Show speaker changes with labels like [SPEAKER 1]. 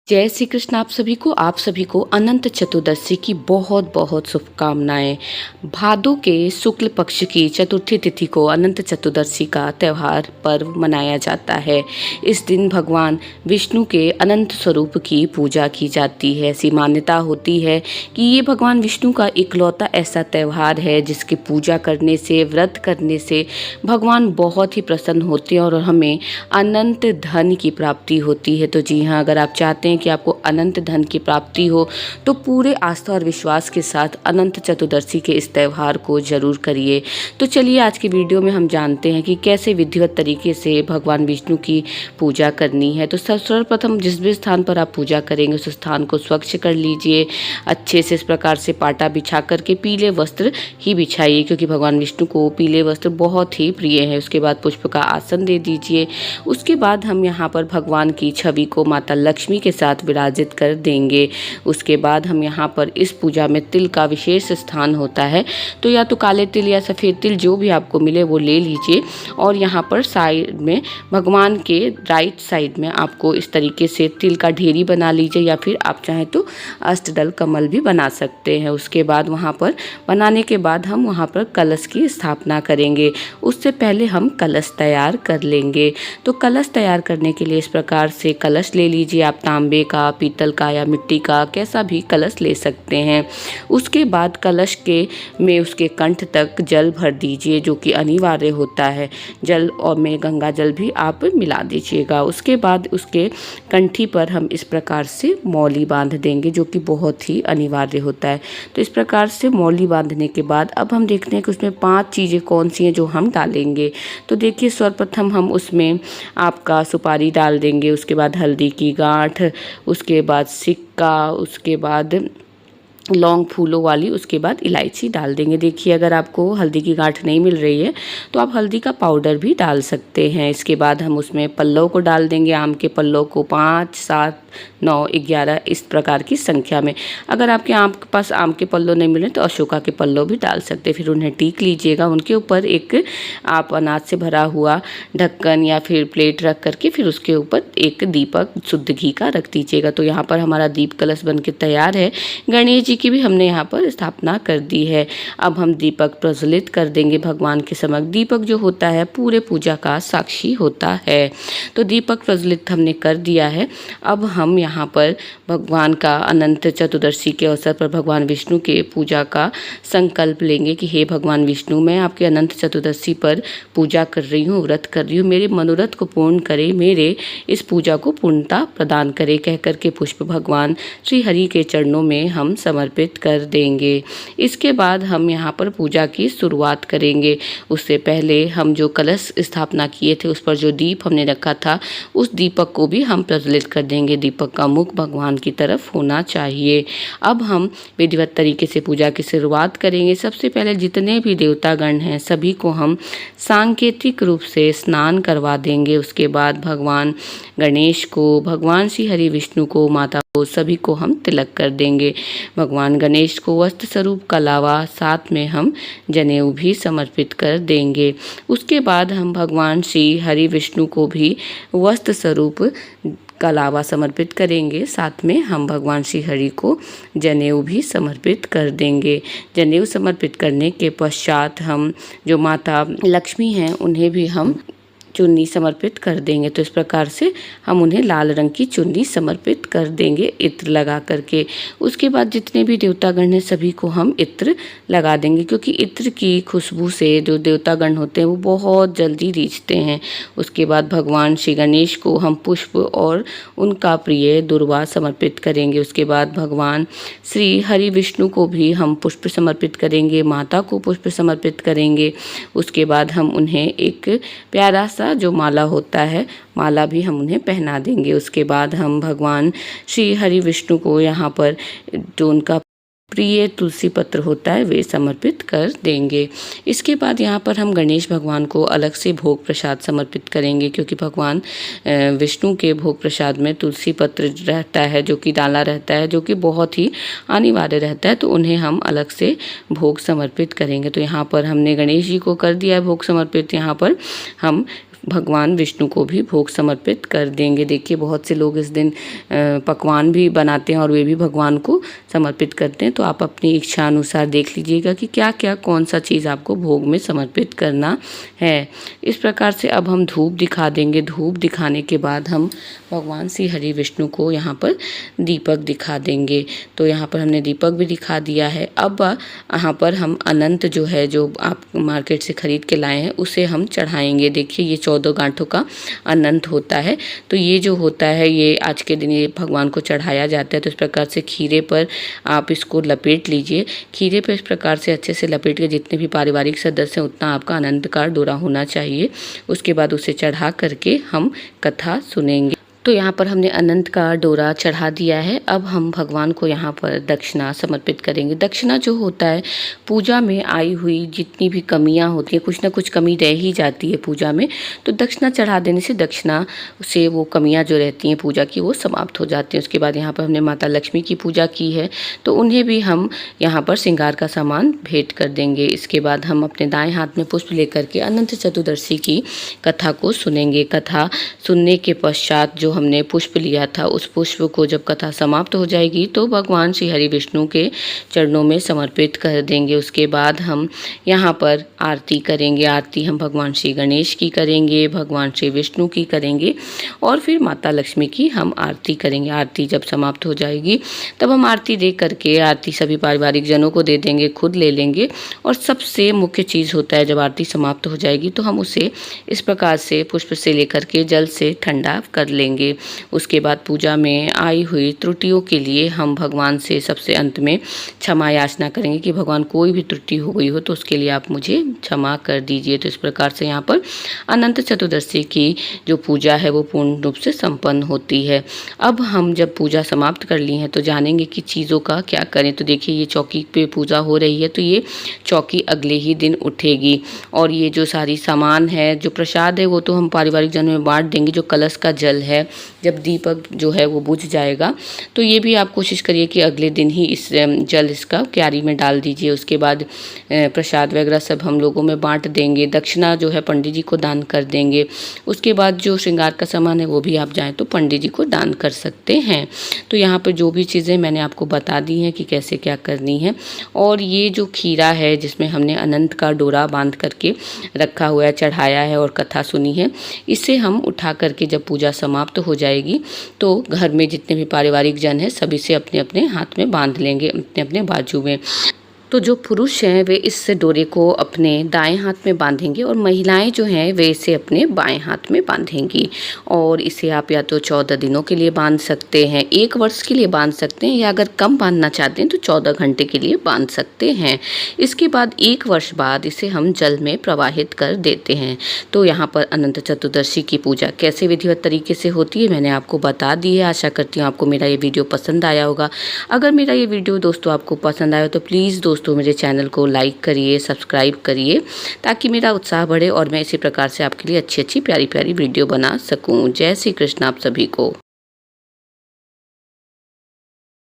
[SPEAKER 1] जय श्री कृष्ण। आप सभी को अनंत चतुर्दशी की बहुत बहुत शुभकामनाएं। भादों के शुक्ल पक्ष की चतुर्थी तिथि को अनंत चतुर्दशी का त्यौहार पर्व मनाया जाता है। इस दिन भगवान विष्णु के अनंत स्वरूप की पूजा की जाती है। ऐसी मान्यता होती है कि ये भगवान विष्णु का इकलौता ऐसा त्यौहार है जिसकी पूजा करने से, व्रत करने से भगवान बहुत ही प्रसन्न होते हैं और हमें अनंत धन की प्राप्ति होती है। तो जी हाँ, अगर आप चाहते हैं कि आपको अनंत धन की प्राप्ति हो तो पूरे आस्था और विश्वास के साथ अनंत चतुर्दशी के इस त्यौहार को जरूर करिए। तो चलिए आज की वीडियो में हम जानते हैं कि कैसे विधिवत तरीके से भगवान विष्णु की पूजा करनी है। तो सर्वप्रथम जिस भी स्थान पर आप पूजा करेंगे उस स्थान को स्वच्छ कर लीजिए। अच्छे से इस प्रकार से पाटा बिछा करके पीले वस्त्र ही बिछाइए, क्योंकि भगवान विष्णु को पीले वस्त्र बहुत ही प्रिय है। उसके बाद पुष्प का आसन दे दीजिए। उसके बाद हम यहाँ पर भगवान की छवि को माता लक्ष्मी के साथ विराजित कर देंगे। उसके बाद हम यहाँ पर इस पूजा में तिल का विशेष स्थान होता है, तो या तो काले तिल या सफ़ेद तिल जो भी आपको मिले वो ले लीजिए। और यहाँ पर साइड में भगवान के राइट साइड में आपको इस तरीके से तिल का ढेरी बना लीजिए, या फिर आप चाहें तो अष्टदल कमल भी बना सकते हैं। उसके बाद वहाँ पर बनाने के बाद हम वहाँ पर कलश की स्थापना करेंगे। उससे पहले हम कलश तैयार कर लेंगे। तो कलश तैयार करने के लिए इस प्रकार से कलश ले लीजिए। आप तांबे का, पीतल का या मिट्टी का कैसा भी कलश ले सकते हैं। उसके बाद कलश के में उसके कंठ तक जल भर दीजिए, जो कि अनिवार्य होता है। जल और में गंगा जल भी आप मिला दीजिएगा। उसके बाद उसके कंठी पर हम इस प्रकार से मौली बांध देंगे, जो कि बहुत ही अनिवार्य होता है। तो इस प्रकार से मौली बांधने के बाद अब हम देखते हैं कि उसमें 5 चीज़ें कौन सी हैं जो हम डालेंगे। तो देखिए, सर्वप्रथम हम उसमें आपका सुपारी डाल देंगे। उसके बाद हल्दी की गांठ, उसके बाद सिक्का, उसके बाद लौंग फूलों वाली, उसके बाद इलायची डाल देंगे। देखिए, अगर आपको हल्दी की गांठ नहीं मिल रही है तो आप हल्दी का पाउडर भी डाल सकते हैं। इसके बाद हम उसमें पल्लव को डाल देंगे। आम के पल्लव को 5, 7, 9, 11 इस प्रकार की संख्या में। अगर आपके पास आम के पल्लव नहीं मिले तो अशोका के पल्लव भी डाल सकते हैं। फिर उन्हें टीक लीजिएगा। उनके ऊपर एक आप अनाज से भरा हुआ ढक्कन या फिर प्लेट रख करके फिर उसके ऊपर एक दीपक शुद्ध घी का रख दीजिएगा। तो यहाँ पर हमारा दीप कलश बन के तैयार है। गणेश जी की भी हमने यहाँ पर स्थापना कर दी है। अब हम दीपक प्रज्वलित कर देंगे भगवान के समक्ष। दीपक जो होता है पूरे पूजा का साक्षी होता है। तो दीपक प्रज्वलित हमने कर दिया है। अब हम यहाँ पर भगवान का अनंत चतुर्दशी के अवसर पर भगवान विष्णु के पूजा का संकल्प लेंगे कि हे भगवान विष्णु, मैं आपके अनंत चतुर्दशी पर पूजा कर रही हूँ, व्रत कर रही हूँ। मेरे मनोरथ को पूर्ण करे, मेरे इस पूजा को पूर्णता प्रदान करे। कह करके पुष्प भगवान श्री हरि के चरणों में हम समर्पित कर देंगे। इसके बाद हम यहाँ पर पूजा की शुरुआत करेंगे। उससे पहले हम जो कलश स्थापना किए थे उस पर जो दीप हमने रखा था उस दीपक को भी हम प्रज्वलित कर देंगे। दीपक का मुख भगवान की तरफ होना चाहिए। अब हम विधिवत तरीके से पूजा की शुरुआत करेंगे। सबसे पहले जितने भी देवतागण हैं सभी को हम सांकेतिक रूप से स्नान करवा देंगे। उसके बाद भगवान गणेश को, भगवान श्री हरि विष्णु को, माता को, सभी को हम तिलक कर देंगे। भगवान गणेश को वस्त्र स्वरूप का अलावा साथ में हम जनेऊ भी समर्पित कर देंगे। उसके बाद हम भगवान श्री हरि विष्णु को भी वस्त्र स्वरूप का लावा समर्पित करेंगे। साथ में हम भगवान श्री हरि को जनेऊ भी समर्पित कर देंगे। जनेऊ समर्पित करने के पश्चात हम जो माता लक्ष्मी हैं उन्हें भी हम चुन्नी समर्पित कर देंगे। तो इस प्रकार से हम उन्हें लाल रंग की चुन्नी समर्पित कर देंगे इत्र लगा करके। उसके बाद जितने भी देवतागण हैं सभी को हम इत्र लगा देंगे, क्योंकि इत्र की खुशबू से जो देवतागण होते हैं वो बहुत जल्दी रीझते हैं। उसके बाद भगवान श्री गणेश को हम पुष्प और उनका प्रिय दुर्वा समर्पित करेंगे। उसके बाद भगवान श्री हरि विष्णु को भी हम पुष्प समर्पित करेंगे, माता को पुष्प समर्पित करेंगे। उसके बाद हम उन्हें एक प्यारा सा जो माला होता है, माला भी हम उन्हें पहना देंगे। उसके बाद हम भगवान श्री हरि विष्णु को यहाँ पर जो उनका प्रिय तुलसी पत्र होता है वे समर्पित कर देंगे। इसके बाद यहाँ पर हम गणेश भगवान को अलग से भोग प्रसाद समर्पित करेंगे, क्योंकि भगवान विष्णु के भोग प्रसाद में तुलसी पत्र रहता है जो कि डाला रहता है, जो कि बहुत ही अनिवार्य रहता है। तो उन्हें हम अलग से भोग समर्पित करेंगे। तो यहाँ पर हमने गणेश जी को कर दिया है भोग समर्पित। यहाँ पर हम भगवान विष्णु को भी भोग समर्पित कर देंगे। देखिए बहुत से लोग इस दिन पकवान भी बनाते हैं और वे भी भगवान को समर्पित करते हैं। तो आप अपनी इच्छा अनुसार देख लीजिएगा कि क्या क्या कौन सा चीज़ आपको भोग में समर्पित करना है। इस प्रकार से अब हम धूप दिखा देंगे। धूप दिखाने के बाद हम भगवान श्री हरि विष्णु को यहाँ पर दीपक दिखा देंगे। तो यहाँ पर हमने दीपक भी दिखा दिया है। अब यहाँ पर हम अनंत जो है, जो आप मार्केट से खरीद के लाए हैं, उसे हम चढ़ाएंगे। देखिए ये 14 गांठों का अनंत होता है। तो ये जो होता है ये आज के दिन ये भगवान को चढ़ाया जाता है। तो इस प्रकार से खीरे पर आप इसको लपेट लीजिए। खीरे पर इस प्रकार से अच्छे से लपेट के जितने भी पारिवारिक सदस्य हैं उतना आपका अनंत का डोरा होना चाहिए। उसके बाद उसे चढ़ा करके हम कथा सुनेंगे। तो यहाँ पर हमने अनंत का डोरा चढ़ा दिया है। अब हम भगवान को यहाँ पर दक्षिणा समर्पित करेंगे। दक्षिणा जो होता है, पूजा में आई हुई जितनी भी कमियाँ होती हैं, कुछ ना कुछ कमी रह ही जाती है पूजा में, तो दक्षिणा चढ़ा देने से दक्षिणा से वो कमियाँ जो रहती हैं पूजा की वो समाप्त हो जाती हैं। उसके बाद यहाँ पर हमने माता लक्ष्मी की पूजा की है, तो उन्हें भी हम यहाँ पर श्रृंगार का सामान भेंट कर देंगे। इसके बाद हम अपने दाएँ हाथ में पुष्प लेकर के अनंत चतुर्दशी की कथा को सुनेंगे। कथा सुनने के पश्चात जो हमने पुष्प लिया था, उस पुष्प को जब कथा समाप्त हो जाएगी तो भगवान श्री हरि विष्णु के चरणों में समर्पित कर देंगे। उसके बाद हम यहाँ पर आरती करेंगे। आरती हम भगवान श्री गणेश की करेंगे, भगवान श्री विष्णु की करेंगे और फिर माता लक्ष्मी की हम आरती करेंगे। आरती जब समाप्त हो जाएगी तब हम आरती दे करके आरती सभी पारिवारिक जनों को दे देंगे, खुद ले लेंगे। और सबसे मुख्य चीज़ होता है, जब आरती समाप्त हो जाएगी तो हम उसे इस प्रकार से पुष्प से लेकर के जल से ठंडा कर लेंगे। उसके बाद पूजा में आई हुई त्रुटियों के लिए हम भगवान से सबसे अंत में क्षमा याचना करेंगे कि भगवान कोई भी त्रुटि हो गई हो तो उसके लिए आप मुझे क्षमा कर दीजिए। तो इस प्रकार से यहाँ पर अनंत चतुर्दशी की जो पूजा है वो पूर्ण रूप से संपन्न होती है। अब हम जब पूजा समाप्त कर ली है तो जानेंगे कि चीज़ों का क्या करें। तो देखिए ये चौकी पे पूजा हो रही है, तो ये चौकी अगले ही दिन उठेगी। और ये जो सारी सामान है, जो प्रसाद है, वो तो हम पारिवारिक जनों में बांट देंगे। जो कलश का जल है, जब दीपक जो है वो बुझ जाएगा तो ये भी आप कोशिश करिए कि अगले दिन ही इस जल इसका क्यारी में डाल दीजिए। उसके बाद प्रसाद वगैरह सब हम लोगों में बांट देंगे। दक्षिणा जो है पंडित जी को दान कर देंगे। उसके बाद जो श्रृंगार का सामान है वो भी आप चाहें तो पंडित जी को दान कर सकते हैं। तो यहाँ पर जो भी चीज़ें मैंने आपको बता दी हैं कि कैसे क्या करनी है। और ये जो खीरा है जिसमें हमने अनंत का डोरा बांध करके रखा हुआ है, चढ़ाया है और कथा सुनी है, इसे हम उठा करके जब पूजा समाप्त हो जाएगी तो घर में जितने भी पारिवारिक जन हैं सभी से अपने अपने हाथ में बांध लेंगे, अपने अपने बाजू में। तो जो पुरुष हैं वे इस डोरे को अपने दाएं हाथ में बांधेंगे और महिलाएं जो हैं वे इसे अपने बाएं हाथ में बांधेंगी। और इसे आप या तो 14 दिनों के लिए बांध सकते हैं, 1 वर्ष के लिए बांध सकते हैं, या अगर कम बांधना चाहते हैं तो 14 घंटे के लिए बांध सकते हैं। इसके बाद 1 वर्ष बाद इसे हम जल में प्रवाहित कर देते हैं। तो यहाँ पर अनंत चतुर्दशी की पूजा कैसे विधिवत तरीके से होती है मैंने आपको बता दी है। आशा करती हूँ आपको मेरा ये वीडियो पसंद आया होगा। अगर मेरा ये वीडियो दोस्तों आपको पसंद आया तो प्लीज़ दोस्तों मेरे चैनल को लाइक करिए, सब्सक्राइब करिए, ताकि मेरा उत्साह बढ़े और मैं इसी प्रकार से आपके लिए अच्छी अच्छी प्यारी प्यारी वीडियो बना सकूं। जय श्री कृष्ण आप सभी को।